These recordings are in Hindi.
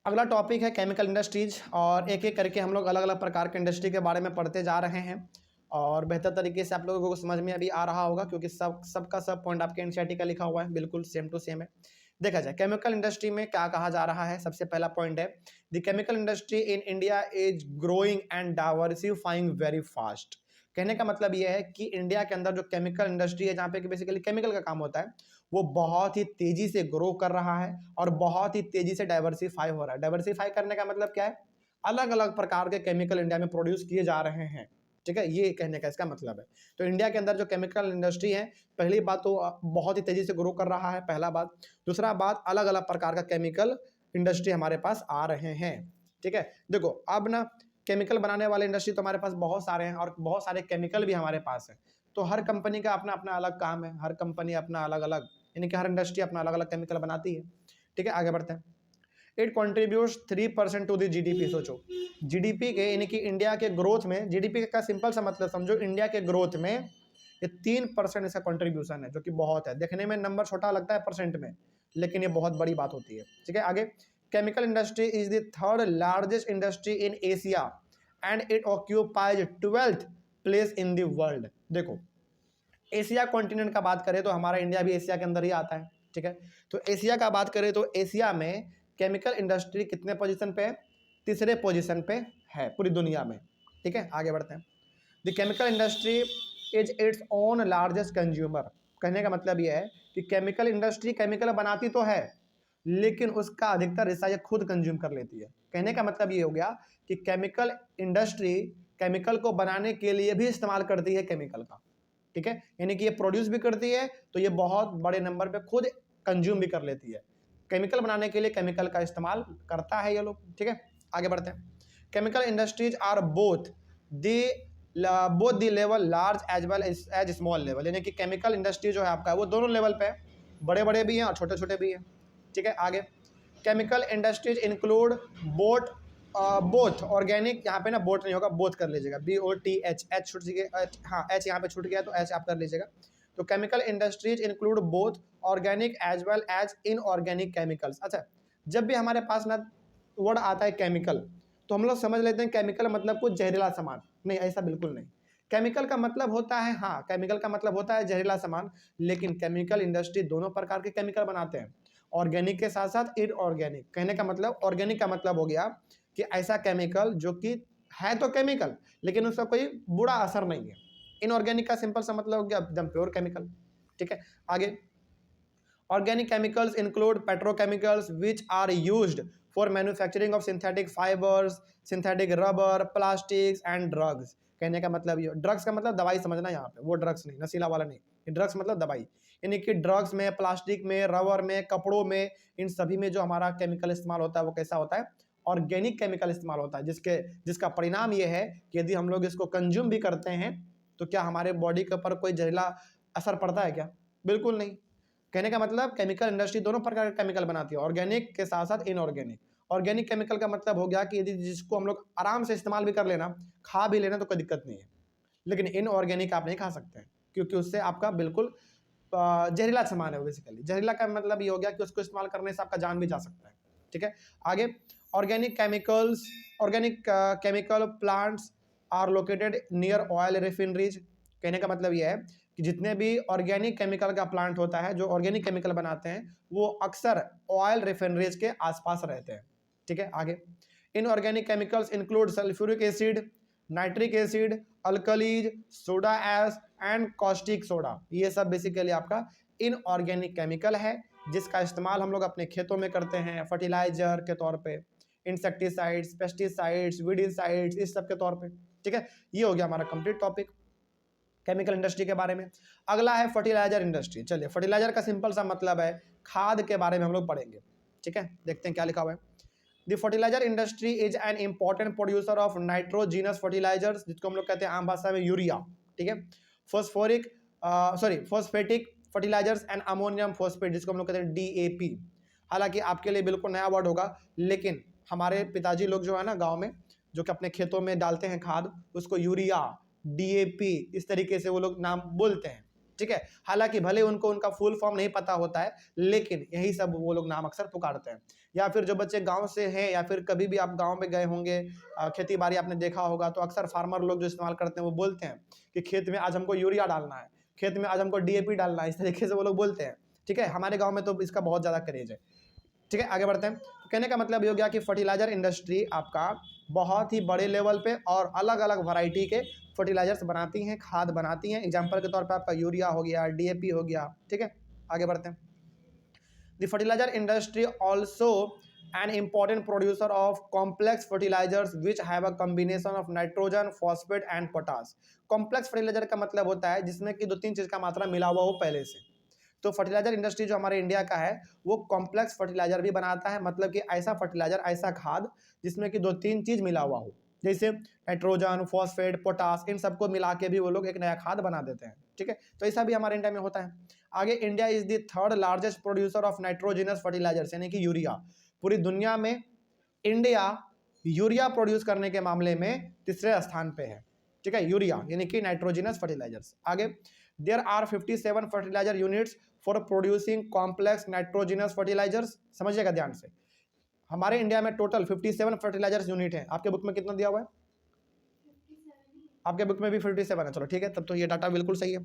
अगला टॉपिक है केमिकल इंडस्ट्रीज, और एक एक करके हम लोग अलग अलग प्रकार के इंडस्ट्री के बारे में पढ़ते जा रहे हैं और बेहतर तरीके से आप लोगों को समझ में अभी आ रहा होगा, क्योंकि सबका सब पॉइंट आपके एनसीईआरटी का लिखा हुआ है, बिल्कुल सेम टू सेम है। देखा जाए केमिकल इंडस्ट्री में क्या कहा जा रहा है। सबसे पहला पॉइंट है, the chemical industry in India is growing and diversifying very fast. कहने का मतलब यह है कि इंडिया के अंदर जो केमिकल इंडस्ट्री है, जहाँ पे बेसिकली केमिकल का काम होता है, वो बहुत ही तेजी से ग्रो कर रहा है और बहुत ही तेजी से डाइवर्सिफाई हो रहा है। डाइवर्सिफाई करने का मतलब क्या है, अलग अलग प्रकार के केमिकल इंडिया में प्रोड्यूस किए जा रहे हैं, ठीक है, ये कहने का इसका मतलब है। तो इंडिया के अंदर जो केमिकल इंडस्ट्री है, पहली बात तो बहुत ही तेजी से ग्रो कर रहा है, पहला बात। दूसरा बात, अलग अलग प्रकार का केमिकल इंडस्ट्री हमारे पास आ रहे हैं, ठीक है। देखो अब ना, केमिकल बनाने वाले इंडस्ट्री तो हमारे पास बहुत सारे हैं और बहुत सारे केमिकल भी हमारे पास है। तो हर कंपनी का अपना अपना अलग काम है, हर कंपनी अपना अलग अलग, यानी कि हर इंडस्ट्री अपना अलग अलग केमिकल बनाती है, ठीक है। आगे बढ़ते हैं। It contributes 3% to the GDP. सोचो जीडीपी के, यानी कि इंडिया के ग्रोथ में, जीडीपी का सिंपल सा मतलब समझो, इंडिया के ग्रोथ में ये 3% इसका कॉन्ट्रीब्यूशन है, जो कि बहुत है। देखने में नंबर छोटा लगता है परसेंट में, लेकिन ये बहुत बड़ी बात होती है, ठीक है। आगे, chemical industry is the third largest industry in Asia and it occupies 12th place in the world. देखो एशिया कॉन्टिनेंट का बात करें तो हमारा इंडिया भी एशिया के अंदर ही आता है, ठीक है। तो एशिया का बात करें तो एशिया में केमिकल इंडस्ट्री कितने पोजीशन पे है, तीसरे पोजीशन पे है पूरी दुनिया में, ठीक है। आगे बढ़ते हैं। The chemical industry is its own largest consumer. कहने का मतलब यह है कि केमिकल इंडस्ट्री केमिकल बनाती तो है, लेकिन उसका अधिकतर हिस्सा ये खुद कंज्यूम कर लेती है। कहने का मतलब ये हो गया कि केमिकल इंडस्ट्री केमिकल को बनाने के लिए भी इस्तेमाल करती है केमिकल का, ठीक है। यानी कि ये प्रोड्यूस भी करती है, तो ये बहुत बड़े नंबर पे खुद कंज्यूम भी कर लेती है। केमिकल बनाने के लिए केमिकल का इस्तेमाल करता है ये लोग, ठीक है। आगे बढ़ते हैं। Chemical industries are both the level large as well as small level. यानी कि केमिकल इंडस्ट्री जो है आपका, वो दोनों लेवल पे है, बड़े बड़े भी हैं और छोटे छोटे भी हैं, ठीक है। आगे, chemical industries include both organic, यहाँ पे ना बोट नहीं होगा, बोथ कर लीजिएगा, BOTH, एच छूट गया, हाँ एच यहाँ पे छूट गया तो एच आप कर लीजिएगा। तो chemical industries include both organic as well as inorganic chemicals. अच्छा, जब भी हमारे पास ना वर्ड आता है केमिकल, तो हम लोग समझ लेते हैं केमिकल मतलब कुछ जहरीला सामान, नहीं, ऐसा बिल्कुल नहीं। केमिकल का मतलब होता है, हाँ केमिकल का मतलब होता है जहरीला सामान, लेकिन केमिकल इंडस्ट्री दोनों प्रकार के केमिकल बनाते हैं, ऑर्गेनिक के साथ साथ इनऑर्गेनिक। कहने का मतलब, ऑर्गेनिक का मतलब हो गया कि ऐसा केमिकल जो कि है तो केमिकल, लेकिन उसका कोई बुरा असर नहीं है। इनऑर्गेनिक का सिंपल सा मतलब हो गया एकदम प्योर केमिकल, ठीक है। आगे, organic chemicals include petrochemicals which are used for manufacturing of synthetic fibres, synthetic rubber, plastics and drugs. कहने का मतलब ये, ड्रग्स का मतलब दवाई समझना यहाँ पे, वो ड्रग्स नहीं, नशीला वाला नहीं, ड्रग्स मतलब दवाई। यानी कि ड्रग्स में, प्लास्टिक में, रबर में, कपड़ों में, इन सभी में जो हमारा केमिकल इस्तेमाल होता है वो कैसा होता है, ऑर्गेनिक केमिकल इस्तेमाल होता है, जिसका परिणाम ये है कि यदि हम लोग इसको कंज्यूम भी करते हैं तो क्या हमारे बॉडी के ऊपर कोई जहरीला असर पड़ता है क्या, बिल्कुल नहीं। कहने का मतलब केमिकल इंडस्ट्री दोनों प्रकार के केमिकल बनाती है, ऑर्गेनिक के साथ साथ इनऑर्गेनिक। ऑर्गेनिक केमिकल का मतलब हो गया कि यदि जिसको हम लोग आराम से इस्तेमाल भी कर लेना, खा भी लेना, तो कोई दिक्कत नहीं है, लेकिन इनऑर्गेनिक आप नहीं खा सकते हैं, क्योंकि उससे आपका बिल्कुल जहरीला सामान है। बेसिकली जहरीला का मतलब ये हो गया कि उसको इस्तेमाल करने से आपका जान भी जा सकता है, ठीक है। आगे, organic chemical plants are located near oil refineries. कहने का मतलब यह है कि जितने भी ऑर्गेनिक केमिकल का प्लांट होता है, जो ऑर्गेनिक केमिकल बनाते हैं, वो अक्सर ऑयल रिफाइनरीज के आसपास रहते हैं, ठीक है। आगे, inorganic chemicals include sulphuric acid, nitric acid, alkalis, soda ash and caustic soda. ये सब बेसिकली आपका इनऑर्गेनिक केमिकल है, जिसका इस्तेमाल हम लोग अपने खेतों में करते हैं फर्टिलाइजर के तौर पे, इंसेक्टिसाइड्स, पेस्टिसाइड्स, वीडिसाइड्स, इस सब के तौर पे, ठीक है। ये हो गया हमारा कंप्लीट टॉपिक केमिकल इंडस्ट्री के बारे में। अगला है फर्टिलाइजर इंडस्ट्री। चलिए, फर्टिलाइजर का सिंपल सा मतलब है खाद के बारे में हम लोग पढ़ेंगे, ठीक है। देखते हैं क्या लिखा हुआ है। The fertiliser industry is an important producer of nitrogenous fertilisers, जिसको हम लोग कहते हैं आम भाषा में यूरिया, ठीक है। Phosphatic fertilisers and ammonium phosphate, जिसको हम लोग कहते हैं DAP। हालांकि आपके लिए बिल्कुल नया वर्ड होगा, लेकिन हमारे पिताजी लोग जो है ना गांव में, जो कि अपने खेतों में डालते हैं खाद, उसको यूरिया, DAP इस तरीके से वो लोग नाम बोलते हैं, ठीक है। हालांकि भले उनको उनका फुल फॉर्म नहीं पता होता है, लेकिन यही सब वो लोग नाम अक्सर पुकारते हैं। या फिर जो बच्चे गांव से हैं, या फिर कभी भी आप गांव में गए होंगे, खेती बाड़ी आपने देखा होगा, तो अक्सर फार्मर लोग जो इस्तेमाल करते हैं वो बोलते हैं कि खेत में आज हमको यूरिया डालना है, खेत में आज हमको डीएपी डालना है, इस तरीके से वो लोग बोलते हैं। ठीक है, हमारे गाँव में तो इसका बहुत ज़्यादा क्रेज है। ठीक है, आगे बढ़ते हैं। कहने का मतलब ये हो गया कि फर्टिलाइजर इंडस्ट्री आपका बहुत ही बड़े लेवल पे और अलग अलग वैरायटी के फर्टिलाइजर्स बनाती हैं, खाद बनाती हैं। एग्जांपल के तौर पे आपका यूरिया हो गया, डीएपी हो गया। ठीक है, आगे बढ़ते हैं। The fertiliser industry also an important producer of complex fertilizers which have a combination of nitrogen, phosphate and potash। Complex fertiliser का मतलब होता है जिसमें कि 2-3 चीज का मात्रा मिला हुआ हो पहले से। तो फर्टिलाइजर इंडस्ट्री जो हमारे इंडिया का है वो कॉम्प्लेक्स फर्टिलाइजर भी बनाता है, मतलब कि ऐसा फर्टिलाइजर, ऐसा खाद जिसमें कि 2-3 चीज मिला हुआ हो, जैसे नाइट्रोजन, फॉस्फेट, पोटास, इन सबको मिला के भी वो लोग एक नया खाद बना देते हैं। ठीक है, तो ऐसा भी हमारे इंडिया में होता है। आगे, India is the third largest producer of nitrogenous fertilisers, यानी कि यूरिया। पूरी दुनिया में इंडिया यूरिया प्रोड्यूस करने के मामले में तीसरे स्थान पे है। ठीक है, यूरिया यानी कि नाइट्रोजिनस फर्टिलाइजर्स। आगे, there are 57 fertiliser units for producing complex nitrogenous fertilisers. समझिएगा ध्यान से, हमारे इंडिया में टोटल 57 फर्टिलाइजर्स यूनिट है। आपके बुक में कितना दिया हुआ है? आपके बुक में भी 57 है। चलो ठीक है, तब तो ये डाटा बिल्कुल सही है।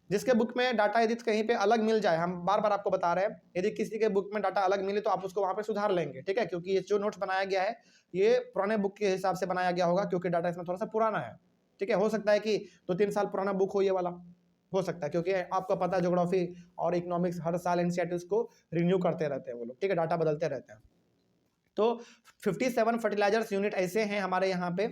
जिसके बुक में डाटा यदि कहीं पे अलग मिल जाए, हम बार बार आपको बता रहे हैं, यदि किसी के बुक में डाटा अलग मिले तो आप उसको वहां पे सुधार लेंगे। ठीक है, क्योंकि ये जो नोट्स बनाया गया है ये पुराने बुक के हिसाब से बनाया गया होगा, क्योंकि डाटा इसमें थोड़ा सा पुराना है। ठीक है, हो सकता है कि 2-3 साल पुराना बुक हो ये वाला, हो सकता है, क्योंकि आपको पता है ज्योग्राफी और इकोनॉमिक्स हर साल एनसीईआरटी को रिन्यू करते रहते हैं वो लोग। ठीक है, डाटा बदलते रहते हैं। तो 57 फर्टिलाइजर्स यूनिट ऐसे हैं हमारे यहाँ पे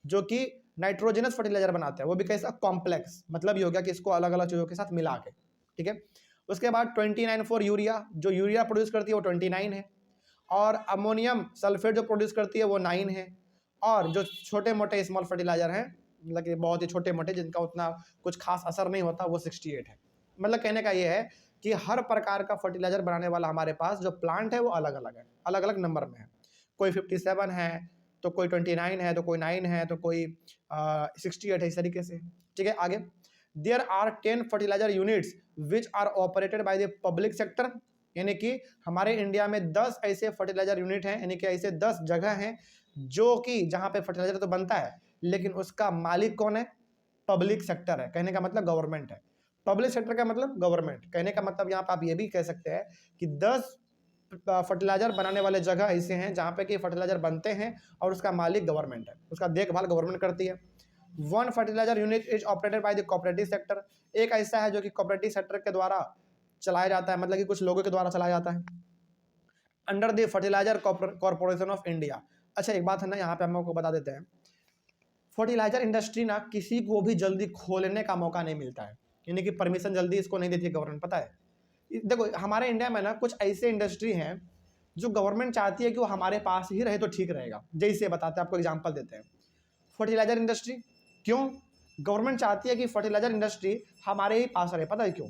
जो कि नाइट्रोजनस फर्टिलाइजर बनाते हैं, वो भी कैसा? कॉम्प्लेक्स, मतलब ये हो गया कि इसको अलग अलग चीजों के साथ मिला के। ठीक है, उसके बाद 29 फॉर यूरिया, जो यूरिया प्रोड्यूस करती है वो 29 है, और अमोनियम सल्फेट जो प्रोड्यूस करती है वो 9 है, और जो छोटे मोटे स्मॉल फर्टिलाइजर हैं, मतलब कि बहुत ही छोटे मोटे जिनका उतना कुछ खास असर नहीं होता, वो 68 है। मतलब कहने का ये है कि हर प्रकार का फर्टिलाइजर बनाने वाला हमारे पास जो प्लांट है वो अलग अलग है, अलग अलग नंबर में है। कोई 57 है, तो कोई 29 है, तो कोई 9 है, तो कोई 68 है, इस तरीके से। ठीक है, आगे, there are 10 fertiliser units which are operated by the public sector, यानी कि हमारे इंडिया में 10 ऐसे फर्टिलाइजर यूनिट हैं, यानी कि ऐसे 10 जगह हैं जो कि जहां पे फर्टिलाइजर तो बनता है लेकिन उसका मालिक कौन है? पब्लिक सेक्टर है। कहने का मतलब गवर्नमेंट है। पब्लिक सेक्टर का मतलब गवर्नमेंट। कहने का मतलब यहाँ पे आप ये भी कह सकते हैं कि 10 फर्टिलाइजर बनाने वाले जगह ऐसे हैं जहाँ पे कि फर्टिलाइजर बनते हैं और उसका मालिक गवर्नमेंट है, उसका देखभाल गवर्नमेंट करती है। 1 fertiliser unit is operated by the cooperative sector, एक ऐसा है जो कि कोऑपरेटिव सेक्टर के द्वारा चलाया जाता है, मतलब कि कुछ लोगों के द्वारा चलाया जाता है, under the Fertiliser Corporation of India. अच्छा, एक बात है ना, यहाँ पे हम आपको बता देते हैं, फर्टिलाइजर इंडस्ट्री ना किसी को भी जल्दी खोलने का मौका नहीं मिलता है, यानी कि परमिशन जल्दी इसको नहीं देती है गवर्नमेंट। पता है, देखो हमारे इंडिया में ना कुछ ऐसे इंडस्ट्री हैं जो गवर्नमेंट चाहती है कि वो हमारे पास ही रहे तो ठीक रहेगा। जैसे बताते हैं, आपको एग्जांपल देते हैं, फर्टिलाइजर इंडस्ट्री। क्यों गवर्नमेंट चाहती है कि फर्टिलाइजर इंडस्ट्री हमारे ही पास रहे? पता है क्यों?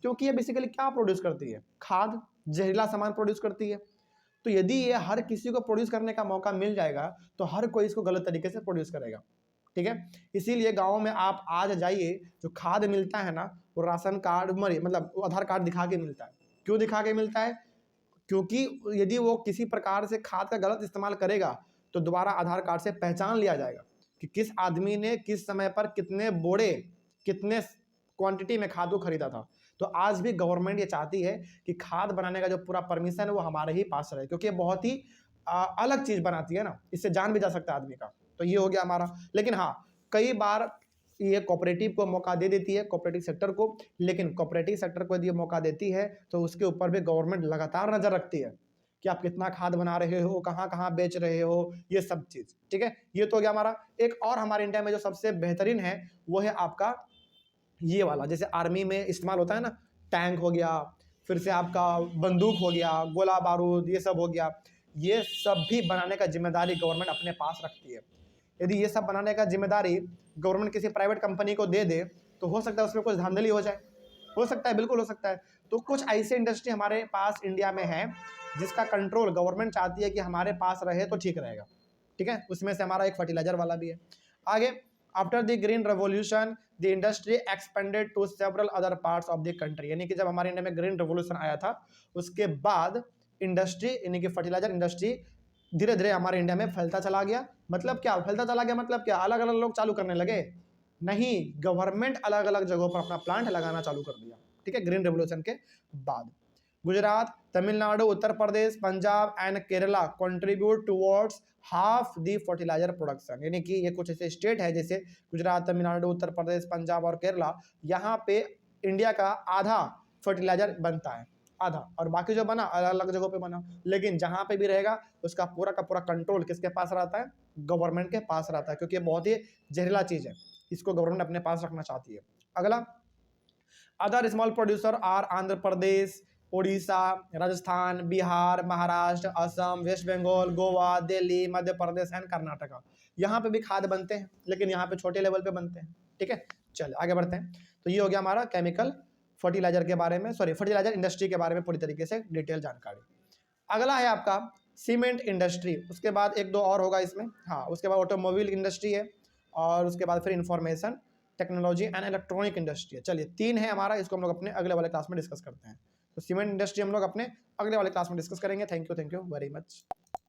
क्योंकि ये बेसिकली क्या प्रोड्यूस करती है? खाद, जहरीला सामान प्रोड्यूस करती है। तो यदि ये हर किसी को प्रोड्यूस करने का मौका मिल जाएगा तो हर कोई इसको गलत तरीके से प्रोड्यूस करेगा। ठीक है, इसीलिए गाँव में आप आज जाइए, जो खाद मिलता है ना वो राशन कार्ड मतलब आधार कार्ड दिखा के मिलता है। क्यों दिखा के मिलता है? क्योंकि यदि वो किसी प्रकार से खाद का गलत इस्तेमाल करेगा तो दोबारा आधार कार्ड से पहचान लिया जाएगा कि किस आदमी ने किस समय पर कितने बोरे, कितने क्वांटिटी में खाद को खरीदा था। तो आज भी गवर्नमेंट ये चाहती है कि खाद बनाने का जो पूरा परमिशन है वो हमारे ही पास रहे, क्योंकि ये बहुत ही अलग चीज बनाती है ना, इससे जान भी जा सकता है आदमी का। तो ये हो गया हमारा। लेकिन हाँ, कई बार ये कोऑपरेटिव को मौका दे देती है, कोऑपरेटिव सेक्टर को, लेकिन कोऑपरेटिव सेक्टर को यदि मौका देती है तो उसके ऊपर भी गवर्नमेंट लगातार नजर रखती है कि आप कितना खाद बना रहे हो, कहाँ कहाँ बेच रहे हो, ये सब चीज। ठीक है, ये तो हो गया हमारा। एक और हमारे इंडिया में जो सबसे बेहतरीन है वो है आपका ये वाला, जैसे आर्मी में इस्तेमाल होता है ना, टैंक हो गया, फिर से आपका बंदूक हो गया, गोला बारूद, ये सब हो गया। ये सब भी बनाने का जिम्मेदारी गवर्नमेंट अपने पास रखती है। यदि ये सब बनाने का जिम्मेदारी गवर्नमेंट किसी प्राइवेट कंपनी को दे दे तो हो सकता है उसमें कुछ धांधली हो जाए, हो सकता है, बिल्कुल हो सकता है। तो कुछ ऐसे इंडस्ट्री हमारे पास इंडिया में है जिसका कंट्रोल गवर्नमेंट चाहती है कि हमारे पास रहे तो ठीक रहेगा। ठीक है, उसमें से हमारा एक फर्टिलाइजर वाला भी है। आगे, after the green revolution the industry expanded to several other parts of the country, यानी कि जब हमारे इंडिया में ग्रीन रेवोल्यूशन आया था उसके बाद इंडस्ट्री यानी कि फर्टिलाइजर इंडस्ट्री धीरे धीरे हमारे इंडिया में फैलता चला गया। मतलब क्या फैलता चला गया, मतलब क्या अलग अलग लोग चालू करने लगे? नहीं, गवर्नमेंट अलग अलग जगहों पर अपना प्लांट लगाना चालू कर दिया। ठीक है, ग्रीन रेवोल्यूशन के बाद Gujarat, Tamil Nadu, Uttar Pradesh, Punjab and Kerala contribute towards half the fertilizer production, यानी कि ये कुछ ऐसे स्टेट है जैसे गुजरात, तमिलनाडु, उत्तर प्रदेश, पंजाब और केरला, यहाँ पे इंडिया का आधा फर्टिलाइजर बनता है, आधा, और बाकी जो बना अलग अलग जगहों पे बना। लेकिन जहाँ पे भी रहेगा उसका पूरा का पूरा कंट्रोल किसके पास रहता है? गवर्नमेंट के पास रहता है, क्योंकि ये बहुत ही जहरीला चीज़ है, इसको गवर्नमेंट अपने पास रखना चाहती है। अगला, other small producer are Andhra Pradesh, Orissa, Rajasthan, Bihar, Maharashtra, Assam, West Bengal, Goa, Delhi, Madhya Pradesh and Karnataka. यहाँ पे भी खाद बनते हैं लेकिन यहाँ पे छोटे लेवल पे बनते हैं। ठीक है, चलिए आगे बढ़ते हैं। तो ये हो गया हमारा केमिकल फर्टिलाइजर के बारे में, सॉरी फर्टिलाइजर इंडस्ट्री के बारे में पूरी तरीके से डिटेल जानकारी। अगला है आपका सीमेंट इंडस्ट्री, उसके बाद एक दो और होगा इसमें, हाँ उसके बाद ऑटोमोबाइल इंडस्ट्री है, और उसके बाद फिर information technology and electronic industry है। चलिए 3 है हमारा, इसको हम लोग अपने अगले वाले क्लास में डिस्कस करते हैं। तो सीमेंट इंडस्ट्री हम लोग अपने अगले वाले क्लास में डिस्कस करेंगे। Thank you very much.